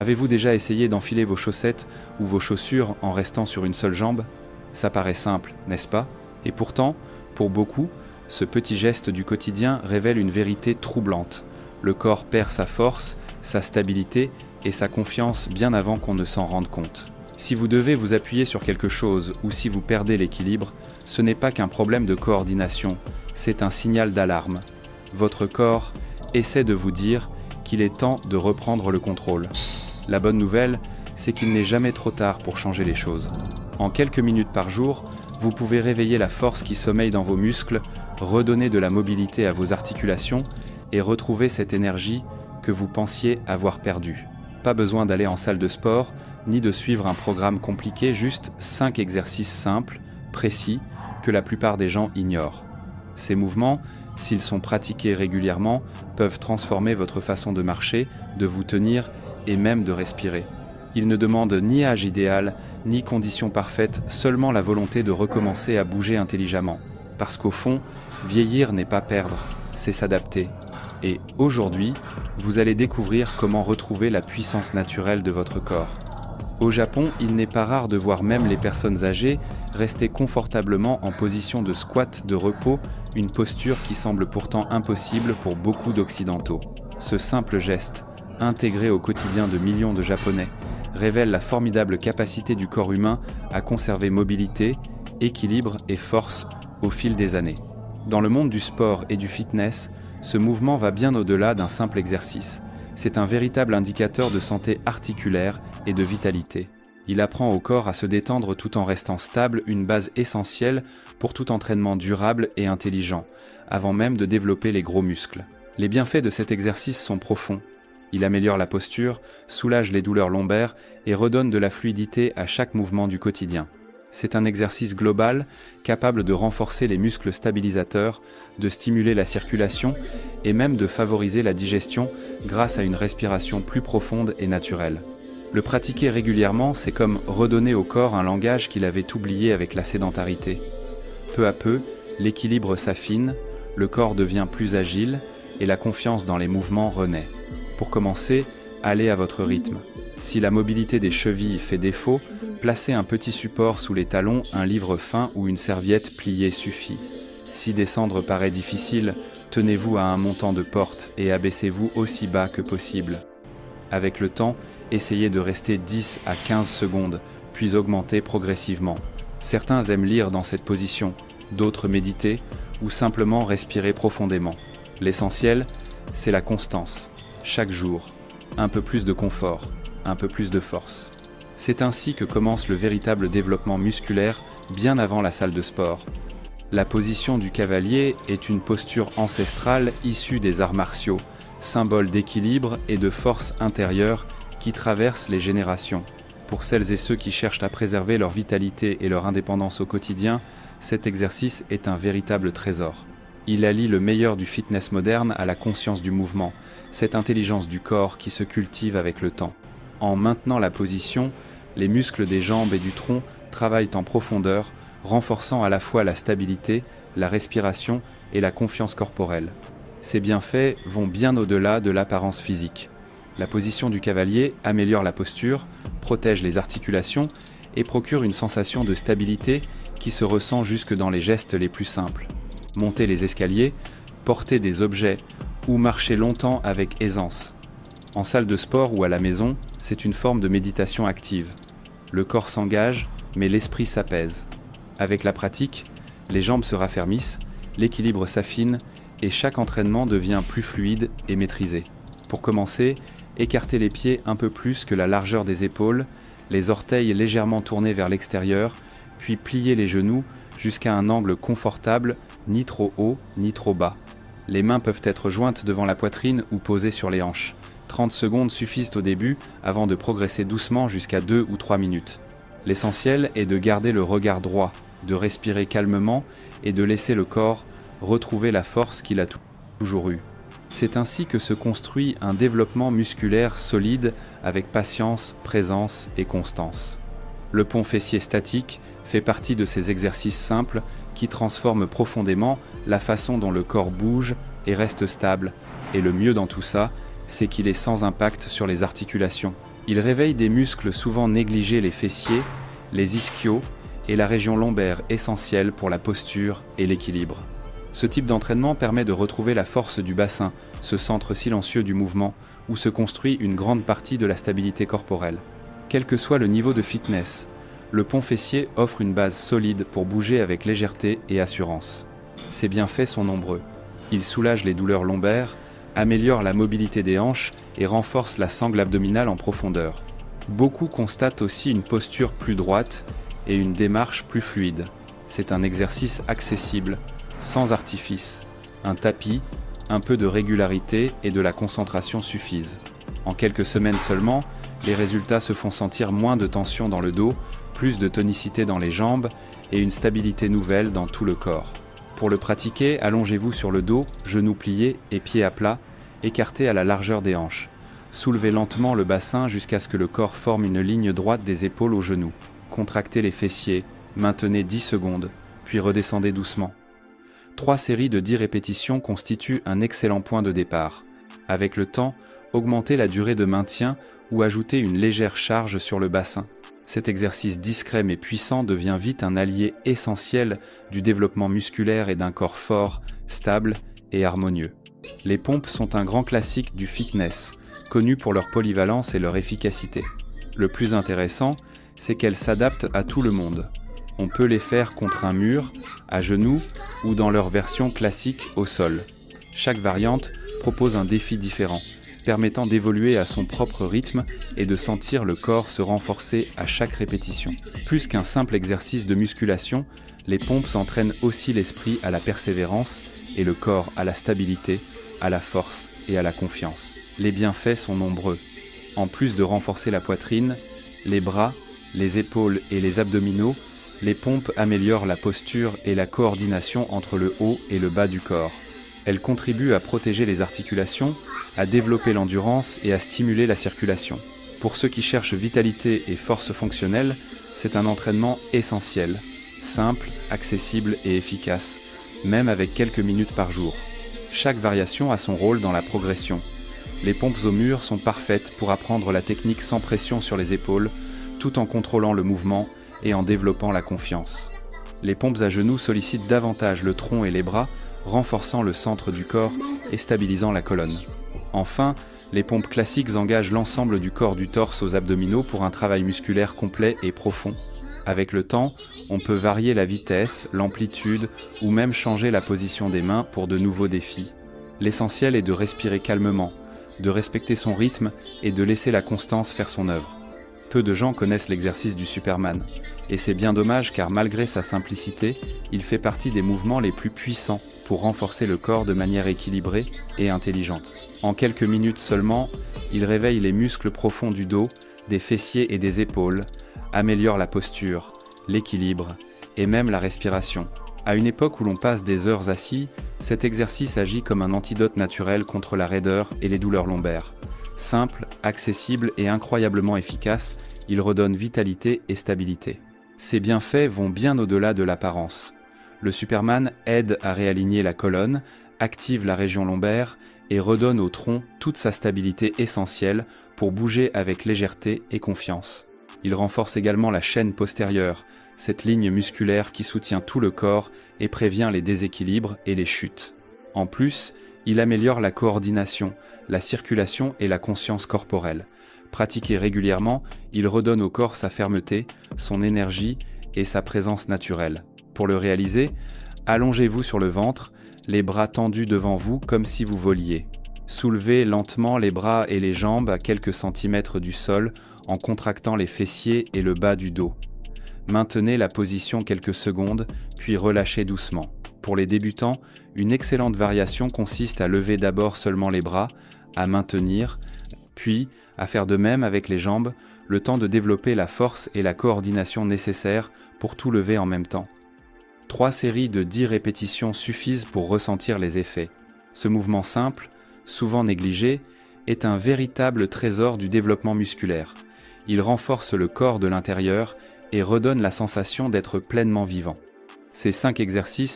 Avez-vous déjà essayé d'enfiler vos chaussettes ou vos chaussures en restant sur une seule jambe? Ça paraît simple, n'est-ce pas? Et pourtant, pour beaucoup, ce petit geste du quotidien révèle une vérité troublante. Le corps perd sa force, sa stabilité et sa confiance bien avant qu'on ne s'en rende compte. Si vous devez vous appuyer sur quelque chose ou si vous perdez l'équilibre, ce n'est pas qu'un problème de coordination, c'est un signal d'alarme. Votre corps essaie de vous dire qu'il est temps de reprendre le contrôle. La bonne nouvelle, c'est qu'il n'est jamais trop tard pour changer les choses. En quelques minutes par jour, vous pouvez réveiller la force qui sommeille dans vos muscles, redonner de la mobilité à vos articulations et retrouver cette énergie que vous pensiez avoir perdue. Pas besoin d'aller en salle de sport, ni de suivre un programme compliqué, juste 5 exercices simples, précis, que la plupart des gens ignorent. Ces mouvements, s'ils sont pratiqués régulièrement, peuvent transformer votre façon de marcher, de vous tenir et même de respirer. Ils ne demandent ni âge idéal, ni conditions parfaites, seulement la volonté de recommencer à bouger intelligemment. Parce qu'au fond, vieillir n'est pas perdre, c'est s'adapter. Et aujourd'hui, vous allez découvrir comment retrouver la puissance naturelle de votre corps. Au Japon, il n'est pas rare de voir même les personnes âgées rester confortablement en position de squat de repos, une posture qui semble pourtant impossible pour beaucoup d'Occidentaux. Ce simple geste, intégré au quotidien de millions de Japonais, révèle la formidable capacité du corps humain à conserver mobilité, équilibre et force au fil des années. Dans le monde du sport et du fitness, ce mouvement va bien au-delà d'un simple exercice. C'est un véritable indicateur de santé articulaire et de vitalité. Il apprend au corps à se détendre tout en restant stable, une base essentielle pour tout entraînement durable et intelligent, avant même de développer les gros muscles. Les bienfaits de cet exercice sont profonds. Il améliore la posture, soulage les douleurs lombaires et redonne de la fluidité à chaque mouvement du quotidien. C'est un exercice global, capable de renforcer les muscles stabilisateurs, de stimuler la circulation et même de favoriser la digestion grâce à une respiration plus profonde et naturelle. Le pratiquer régulièrement, c'est comme redonner au corps un langage qu'il avait oublié avec la sédentarité. Peu à peu, l'équilibre s'affine, le corps devient plus agile et la confiance dans les mouvements renaît. Pour commencer, allez à votre rythme. Si la mobilité des chevilles fait défaut, placez un petit support sous les talons, un livre fin ou une serviette pliée suffit. Si descendre paraît difficile, tenez-vous à un montant de porte et abaissez-vous aussi bas que possible. Avec le temps, essayez de rester 10 à 15 secondes, puis augmentez progressivement. Certains aiment lire dans cette position, d'autres méditer ou simplement respirer profondément. L'essentiel, c'est la constance. Chaque jour, un peu plus de confort, un peu plus de force. C'est ainsi que commence le véritable développement musculaire bien avant la salle de sport. La position du cavalier est une posture ancestrale issue des arts martiaux, symbole d'équilibre et de force intérieure qui traverse les générations. Pour celles et ceux qui cherchent à préserver leur vitalité et leur indépendance au quotidien, cet exercice est un véritable trésor. Il allie le meilleur du fitness moderne à la conscience du mouvement, cette intelligence du corps qui se cultive avec le temps. En maintenant la position, les muscles des jambes et du tronc travaillent en profondeur, renforçant à la fois la stabilité, la respiration et la confiance corporelle. Ces bienfaits vont bien au-delà de l'apparence physique. La position du cavalier améliore la posture, protège les articulations et procure une sensation de stabilité qui se ressent jusque dans les gestes les plus simples. Monter les escaliers, porter des objets ou marcher longtemps avec aisance. En salle de sport ou à la maison, c'est une forme de méditation active. Le corps s'engage, mais l'esprit s'apaise. Avec la pratique, les jambes se raffermissent, l'équilibre s'affine et chaque entraînement devient plus fluide et maîtrisé. Pour commencer, écartez les pieds un peu plus que la largeur des épaules, les orteils légèrement tournés vers l'extérieur, puis pliez les genoux jusqu'à un angle confortable, ni trop haut, ni trop bas. Les mains peuvent être jointes devant la poitrine ou posées sur les hanches. 30 secondes suffisent au début avant de progresser doucement jusqu'à 2 ou 3 minutes. L'essentiel est de garder le regard droit, de respirer calmement et de laisser le corps retrouver la force qu'il a toujours eue. C'est ainsi que se construit un développement musculaire solide avec patience, présence et constance. Le pont fessier statique fait partie de ces exercices simples qui transforment profondément la façon dont le corps bouge et reste stable. Et le mieux dans tout ça, c'est qu'il est sans impact sur les articulations. Il réveille des muscles souvent négligés, les fessiers, les ischios et la région lombaire essentielle pour la posture et l'équilibre. Ce type d'entraînement permet de retrouver la force du bassin, ce centre silencieux du mouvement, où se construit une grande partie de la stabilité corporelle. Quel que soit le niveau de fitness, le pont fessier offre une base solide pour bouger avec légèreté et assurance. Ses bienfaits sont nombreux. Il soulage les douleurs lombaires, améliore la mobilité des hanches et renforce la sangle abdominale en profondeur. Beaucoup constatent aussi une posture plus droite et une démarche plus fluide. C'est un exercice accessible, sans artifice. Un tapis, un peu de régularité et de la concentration suffisent. En quelques semaines seulement, les résultats se font sentir: moins de tension dans le dos, plus de tonicité dans les jambes et une stabilité nouvelle dans tout le corps. Pour le pratiquer, allongez-vous sur le dos, genoux pliés et pieds à plat, écartés à la largeur des hanches. Soulevez lentement le bassin jusqu'à ce que le corps forme une ligne droite des épaules aux genoux. Contractez les fessiers, maintenez 10 secondes, puis redescendez doucement. 3 séries de 10 répétitions constituent un excellent point de départ. Avec le temps, augmentez la durée de maintien ou ajoutez une légère charge sur le bassin. Cet exercice discret mais puissant devient vite un allié essentiel du développement musculaire et d'un corps fort, stable et harmonieux. Les pompes sont un grand classique du fitness, connu pour leur polyvalence et leur efficacité. Le plus intéressant, c'est qu'elles s'adaptent à tout le monde. On peut les faire contre un mur, à genoux ou dans leur version classique au sol. Chaque variante propose un défi différent, permettant d'évoluer à son propre rythme et de sentir le corps se renforcer à chaque répétition. Plus qu'un simple exercice de musculation, les pompes entraînent aussi l'esprit à la persévérance et le corps à la stabilité, à la force et à la confiance. Les bienfaits sont nombreux. En plus de renforcer la poitrine, les bras, les épaules et les abdominaux, les pompes améliorent la posture et la coordination entre le haut et le bas du corps. Elles contribuent à protéger les articulations, à développer l'endurance et à stimuler la circulation. Pour ceux qui cherchent vitalité et force fonctionnelle, c'est un entraînement essentiel, simple, accessible et efficace, même avec quelques minutes par jour. Chaque variation a son rôle dans la progression. Les pompes au mur sont parfaites pour apprendre la technique sans pression sur les épaules, tout en contrôlant le mouvement et en développant la confiance. Les pompes à genoux sollicitent davantage le tronc et les bras, renforçant le centre du corps et stabilisant la colonne. Enfin, les pompes classiques engagent l'ensemble du corps du torse aux abdominaux pour un travail musculaire complet et profond. Avec le temps, on peut varier la vitesse, l'amplitude ou même changer la position des mains pour de nouveaux défis. L'essentiel est de respirer calmement, de respecter son rythme et de laisser la constance faire son œuvre. Peu de gens connaissent l'exercice du Superman, et c'est bien dommage car malgré sa simplicité, il fait partie des mouvements les plus puissants pour renforcer le corps de manière équilibrée et intelligente. En quelques minutes seulement, il réveille les muscles profonds du dos, des fessiers et des épaules, améliore la posture, l'équilibre et même la respiration. À une époque où l'on passe des heures assis, cet exercice agit comme un antidote naturel contre la raideur et les douleurs lombaires. Simple, accessible et incroyablement efficace, il redonne vitalité et stabilité. Ses bienfaits vont bien au-delà de l'apparence. Le Superman aide à réaligner la colonne, active la région lombaire et redonne au tronc toute sa stabilité essentielle pour bouger avec légèreté et confiance. Il renforce également la chaîne postérieure, cette ligne musculaire qui soutient tout le corps et prévient les déséquilibres et les chutes. En plus, il améliore la coordination, la circulation et la conscience corporelle. Pratiqué régulièrement, il redonne au corps sa fermeté, son énergie et sa présence naturelle. Pour le réaliser, allongez-vous sur le ventre, les bras tendus devant vous comme si vous voliez. Soulevez lentement les bras et les jambes à quelques centimètres du sol en contractant les fessiers et le bas du dos. Maintenez la position quelques secondes, puis relâchez doucement. Pour les débutants, une excellente variation consiste à lever d'abord seulement les bras, à maintenir, puis à faire de même avec les jambes, le temps de développer la force et la coordination nécessaires pour tout lever en même temps. 3 séries de 10 répétitions suffisent pour ressentir les effets. Ce mouvement simple, souvent négligé, est un véritable trésor du développement musculaire. Il renforce le corps de l'intérieur et redonne la sensation d'être pleinement vivant. Ces 5 exercices